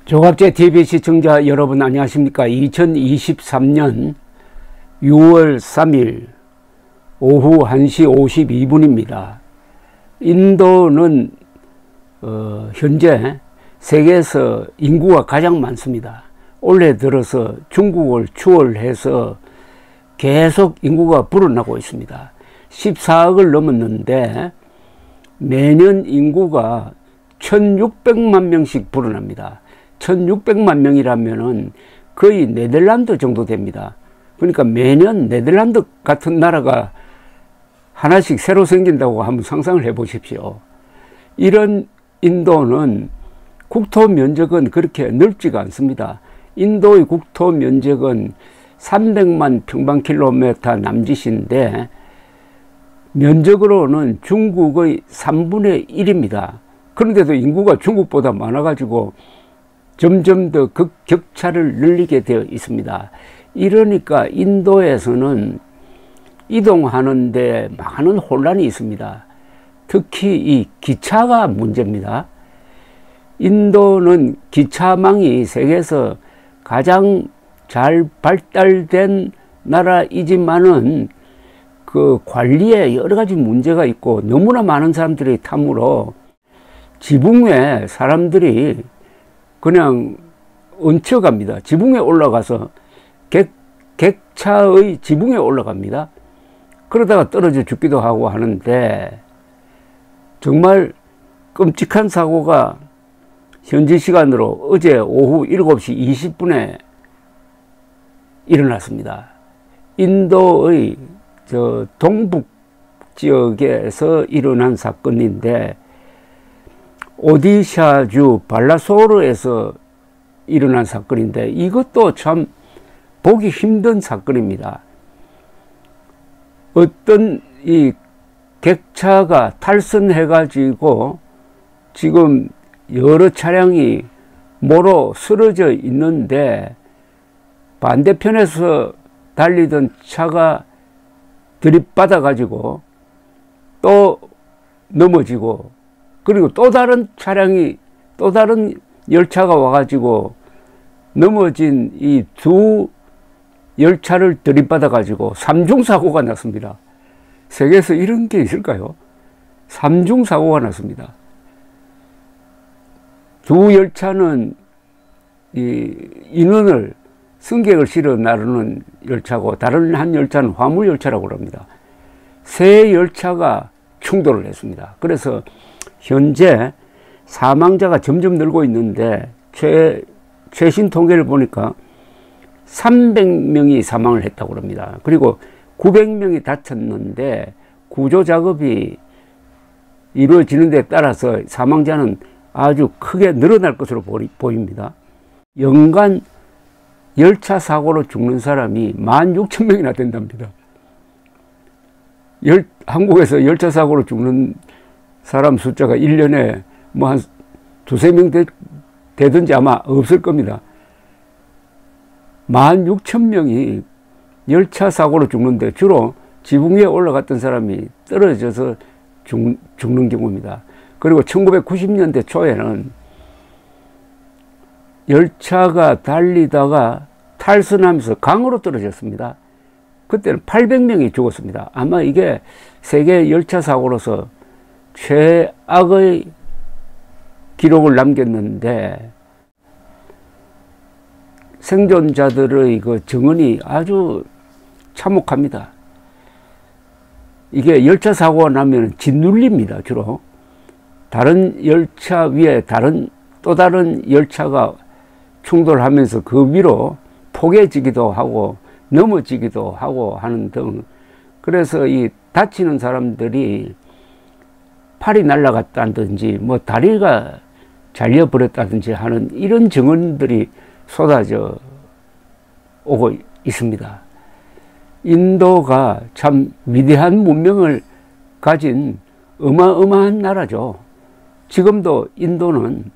조갑제 TV 시청자 여러분 안녕하십니까. 2023년 6월 3일 오후 1시 52분입니다. 인도는 현재 세계에서 인구가 가장 많습니다. 올해 들어서 중국을 추월해서 계속 인구가 불어나고 있습니다. 14억을 넘었는데 매년 인구가 1600만 명씩 불어납니다. 1600만 명이라면은 거의 네덜란드 정도 됩니다. 그러니까 매년 네덜란드 같은 나라가 하나씩 새로 생긴다고 한번 상상을 해 보십시오. 이런 인도는 국토 면적은 그렇게 넓지가 않습니다. 인도의 국토 면적은 300만 평방킬로미터 남짓인데 면적으로는 중국의 3분의 1입니다. 그런데도 인구가 중국보다 많아가지고 점점 더 격차를 늘리게 되어 있습니다. 이러니까 인도에서는 이동하는데 많은 혼란이 있습니다. 특히 이 기차가 문제입니다. 인도는 기차망이 세계에서 가장 잘 발달된 나라이지만은 그 관리에 여러 가지 문제가 있고 너무나 많은 사람들이 탐으로 지붕 위에 사람들이 그냥 얹혀갑니다. 지붕에 올라가서 객차의 지붕에 올라갑니다. 그러다가 떨어져 죽기도 하고 하는데 정말 끔찍한 사고가 현지 시간으로 어제 오후 7시 20분에 일어났습니다. 인도의 동북 지역에서 일어난 사건인데 오디샤주 발라소르에서 일어난 사건인데 이것도 참 보기 힘든 사건입니다. 어떤 이 객차가 탈선해 가지고 지금 여러 차량이 모로 쓰러져 있는데 반대편에서 달리던 차가 들이받아 가지고 또 넘어지고 그리고 또 다른 차량이 또 다른 열차가 와가지고 넘어진 이 두 열차를 들이받아 가지고 삼중사고가 났습니다. 세계에서 이런 게 있을까요? 삼중사고가 났습니다. 두 열차는 이 인원을 승객을 실어 나르는 열차고 다른 한 열차는 화물 열차라고 합니다. 세 열차가 충돌을 했습니다. 그래서 현재 사망자가 점점 늘고 있는데 최신 통계를 보니까 300명이 사망을 했다고 합니다. 그리고 900명이 다쳤는데 구조 작업이 이루어지는 데 따라서 사망자는 아주 크게 늘어날 것으로 보입니다. 연간 열차 사고로 죽는 사람이 16,000명이나 된답니다. 한국에서 열차 사고로 죽는 사람 숫자가 1년에 뭐 한 두세 명 되든지 아마 없을 겁니다. 16,000명이 열차 사고로 죽는데 주로 지붕 위에 올라갔던 사람이 떨어져서 죽는 경우입니다. 그리고 1990년대 초에는 열차가 달리다가 탈선하면서 강으로 떨어졌습니다. 그때는 800명이 죽었습니다. 아마 이게 세계 열차 사고로서 최악의 기록을 남겼는데 생존자들의 그 증언이 아주 참혹합니다. 이게 열차 사고가 나면 짓눌립니다. 주로 다른 열차 위에 또 다른 열차가 충돌하면서 그 위로 포개지기도 하고 넘어지기도 하고 하는 등 그래서 이 다치는 사람들이 팔이 날아갔다든지 뭐 다리가 잘려버렸다든지 하는 이런 증언들이 쏟아져 오고 있습니다. 인도가 참 위대한 문명을 가진 어마어마한 나라죠. 지금도 인도는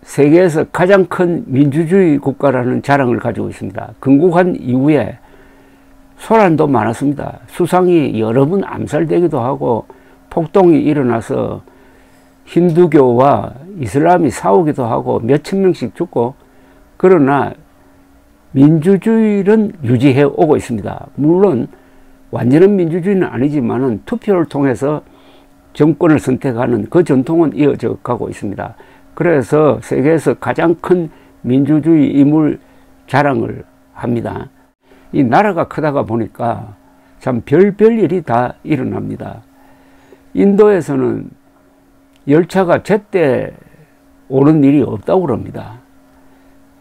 세계에서 가장 큰 민주주의 국가라는 자랑을 가지고 있습니다. 건국한 이후에 소란도 많았습니다. 수상이 여러 번 암살되기도 하고 폭동이 일어나서 힌두교와 이슬람이 싸우기도 하고 몇천 명씩 죽고, 그러나 민주주의는 유지해 오고 있습니다. 물론 완전한 민주주의는 아니지만은 투표를 통해서 정권을 선택하는 그 전통은 이어져 가고 있습니다. 그래서 세계에서 가장 큰 민주주의임을 자랑을 합니다. 이 나라가 크다가 보니까 참 별별 일이 다 일어납니다. 인도에서는 열차가 제때 오는 일이 없다고 그럽니다.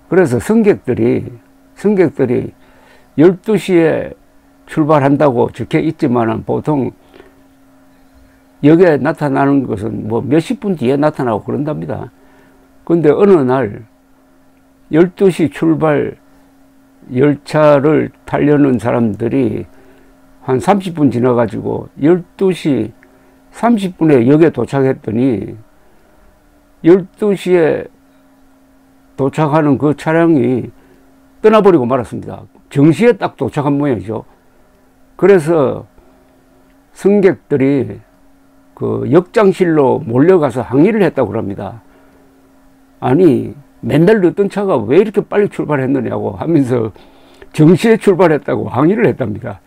그래서 승객들이 12시에 출발한다고 적혀 있지만은 보통 역에 나타나는 것은 뭐 몇십 분 뒤에 나타나고 그런답니다. 근데 어느 날 12시 출발 열차를 타려는 사람들이 한 30분 지나가지고 12시 30분에 역에 도착했더니 12시에 도착하는 그 차량이 떠나버리고 말았습니다. 정시에 딱 도착한 모양이죠. 그래서 승객들이 그 역장실로 몰려가서 항의를 했다고 합니다. 아니, 맨날 늦던 차가 왜 이렇게 빨리 출발했느냐고 하면서 정시에 출발했다고 항의를 했답니다.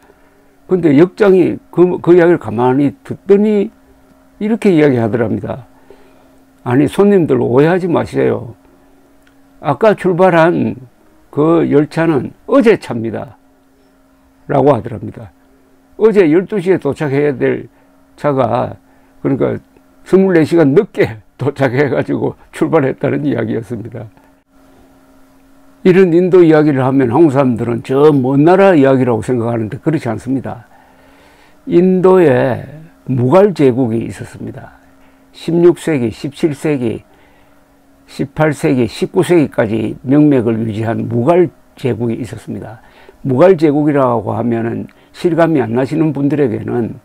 근데 역장이 그 이야기를 가만히 듣더니 이렇게 이야기하더랍니다. 아니, 손님들 오해하지 마세요. 아까 출발한 그 열차는 어제 차입니다. 라고 하더랍니다. 어제 12시에 도착해야 될 차가 그러니까 24시간 늦게 도착해가지고 출발했다는 이야기였습니다. 이런 인도 이야기를 하면 한국 사람들은 저 먼 나라 이야기라고 생각하는데 그렇지 않습니다. 인도에 무갈 제국이 있었습니다. 16세기, 17세기, 18세기, 19세기까지 명맥을 유지한 무갈 제국이 있었습니다. 무갈 제국이라고 하면은 실감이 안 나시는 분들에게는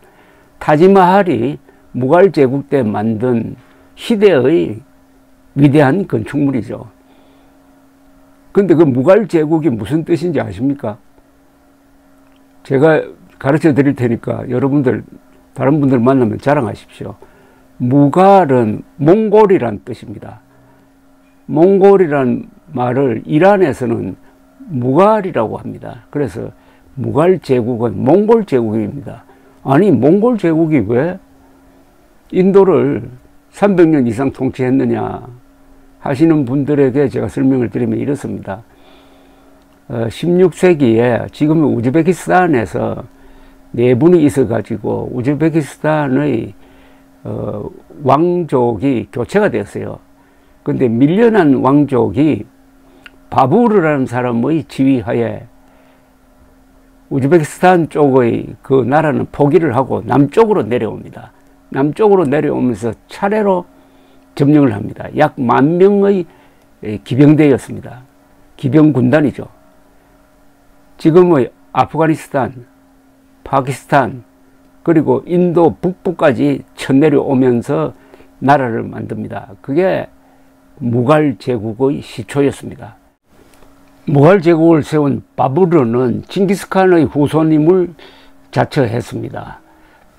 타지마할이 무갈 제국 때 만든 희대의 위대한 건축물이죠. 근데 그 무갈 제국이 무슨 뜻인지 아십니까? 제가 가르쳐 드릴 테니까 여러분들, 다른 분들 만나면 자랑하십시오. 무갈은 몽골이란 뜻입니다. 몽골이란 말을 이란에서는 무갈이라고 합니다. 그래서 무갈 제국은 몽골 제국입니다. 아니, 몽골 제국이 왜 인도를 300년 이상 통치했느냐 하시는 분들에게 제가 설명을 드리면 이렇습니다. 16세기에 지금 우즈베키스탄에서 네 분이 있어가지고 우즈베키스탄의 왕족이 교체가 되었어요. 근데 밀려난 왕족이 바부르라는 사람의 지휘하에 우즈베키스탄 쪽의 그 나라는 포기를 하고 남쪽으로 내려옵니다. 남쪽으로 내려오면서 차례로 점령을 합니다. 약 10,000명의 기병대였습니다. 기병군단이죠. 지금의 아프가니스탄, 파키스탄, 그리고 인도 북부까지 쳐내려오면서 나라를 만듭니다. 그게 무갈 제국의 시초였습니다. 무갈 제국을 세운 바부르는 징기스칸의 후손임을 자처했습니다.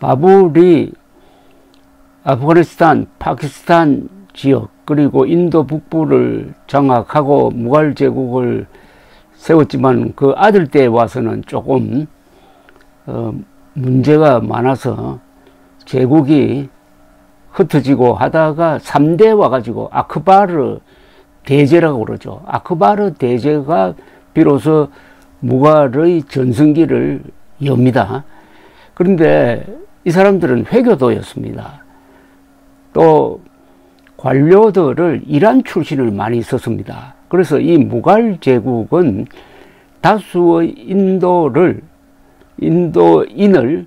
바부르이 아프가니스탄, 파키스탄 지역 그리고 인도 북부를 장악하고 무갈 제국을 세웠지만 그 아들 때에 와서는 조금 문제가 많아서 제국이 흩어지고 하다가 3대 와가지고 아크바르 대제라고 그러죠. 아크바르 대제가 비로소 무갈의 전성기를 엽니다. 그런데 이 사람들은 회교도였습니다. 또 관료들을 이란 출신을 많이 썼습니다. 그래서 이 무갈 제국은 다수의 인도인을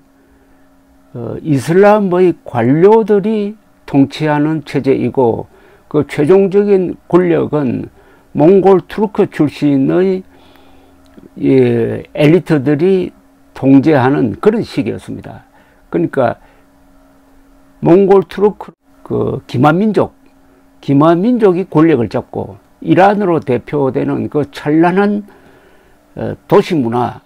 이슬람의 관료들이 통치하는 체제이고 그 최종적인 권력은 몽골 투르크 출신의 엘리트들이 통제하는 그런 시기였습니다. 그러니까 몽골 투르크 그 기마민족이 권력을 잡고 이란으로 대표되는 그 찬란한 도시 문화에서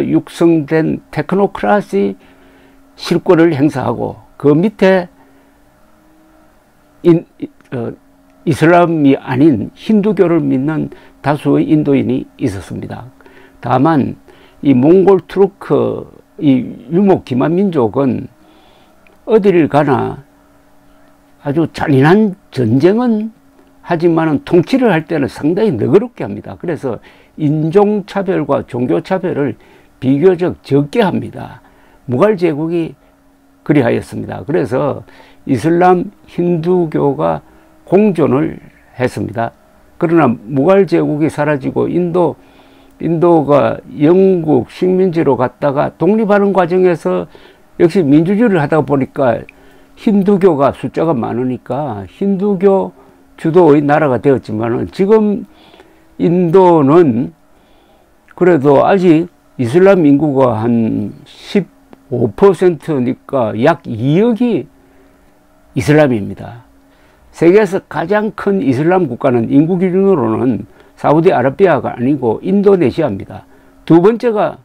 육성된 테크노크라시 실권을 행사하고 그 밑에 이슬람이 아닌 힌두교를 믿는 다수의 인도인이 있었습니다. 다만 이 몽골 투르크 이 유목 기만 민족은 어디를 가나 아주 잔인한 전쟁은 하지만은 통치를 할 때는 상당히 너그럽게 합니다. 그래서 인종차별과 종교차별을 비교적 적게 합니다. 무갈 제국이 그리하였습니다. 그래서 이슬람, 힌두교가 공존을 했습니다. 그러나 무갈 제국이 사라지고 인도가 영국 식민지로 갔다가 독립하는 과정에서 역시 민주주의를 하다 보니까 힌두교가 숫자가 많으니까 힌두교 주도의 나라가 되었지만은 지금 인도는 그래도 아직 이슬람 인구가 한 15%니까 약 2억이 이슬람입니다. 세계에서 가장 큰 이슬람 국가는 인구 기준으로는 사우디아라비아가 아니고 인도네시아입니다. 두 번째가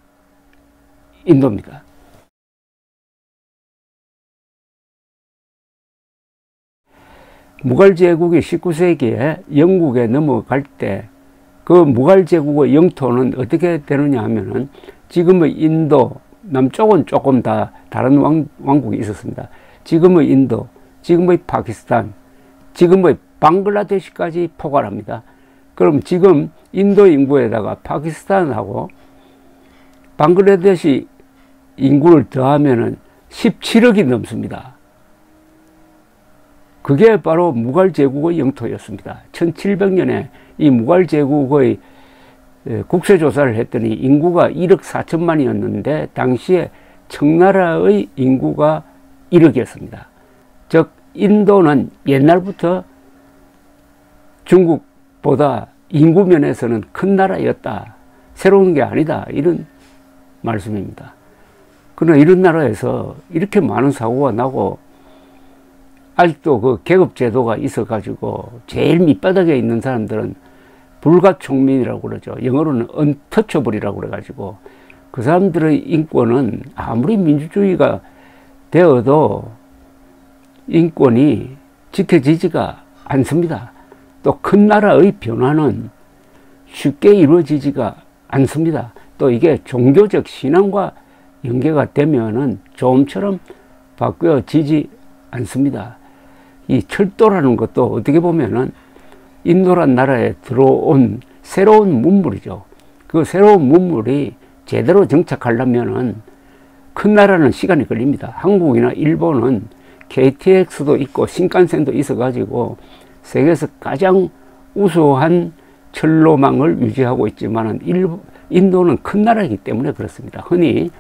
인도입니다. 무갈 제국이 19세기에 영국에 넘어갈 때 그 무갈 제국의 영토는 어떻게 되느냐 하면은 지금의 인도, 남쪽은 조금 다 다른 왕국이 있었습니다. 지금의 인도, 지금의 파키스탄, 지금의 방글라데시까지 포괄합니다. 그럼 지금 인도 인구에다가 파키스탄하고 방글라데시 인구를 더하면은 17억이 넘습니다. 그게 바로 무갈 제국의 영토였습니다. 1700년에 이 무갈 제국의 국세조사를 했더니 인구가 1억 4천만이었는데 당시에 청나라의 인구가 1억이었습니다. 즉 인도는 옛날부터 중국보다 인구 면에서는 큰 나라였다. 새로운 게 아니다. 이런 말씀입니다. 그러나 이런 나라에서 이렇게 많은 사고가 나고 아직도 그 계급제도가 있어가지고 제일 밑바닥에 있는 사람들은 불가촉민이라고 그러죠. 영어로는 untouchable이라고 그래가지고 그 사람들의 인권은 아무리 민주주의가 되어도 인권이 지켜지지가 않습니다. 또 큰 나라의 변화는 쉽게 이루어지지가 않습니다. 또 이게 종교적 신앙과 연계가 되면은 좀처럼 바뀌어지지 않습니다. 이 철도라는 것도 어떻게 보면은 인도란 나라에 들어온 새로운 문물이죠. 그 새로운 문물이 제대로 정착하려면은 큰 나라는 시간이 걸립니다. 한국이나 일본은 KTX도 있고 신칸센도 있어가지고 세계에서 가장 우수한 철로망을 유지하고 있지만은 인도는 큰 나라이기 때문에 그렇습니다. 흔히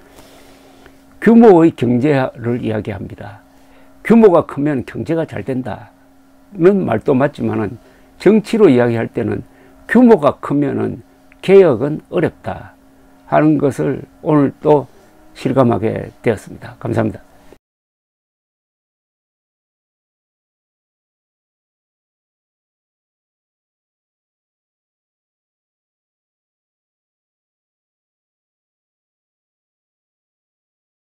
규모의 경제를 이야기합니다. 규모가 크면 경제가 잘 된다는 말도 맞지만은 정치로 이야기할 때는 규모가 크면은 개혁은 어렵다 하는 것을 오늘 또 실감하게 되었습니다. 감사합니다.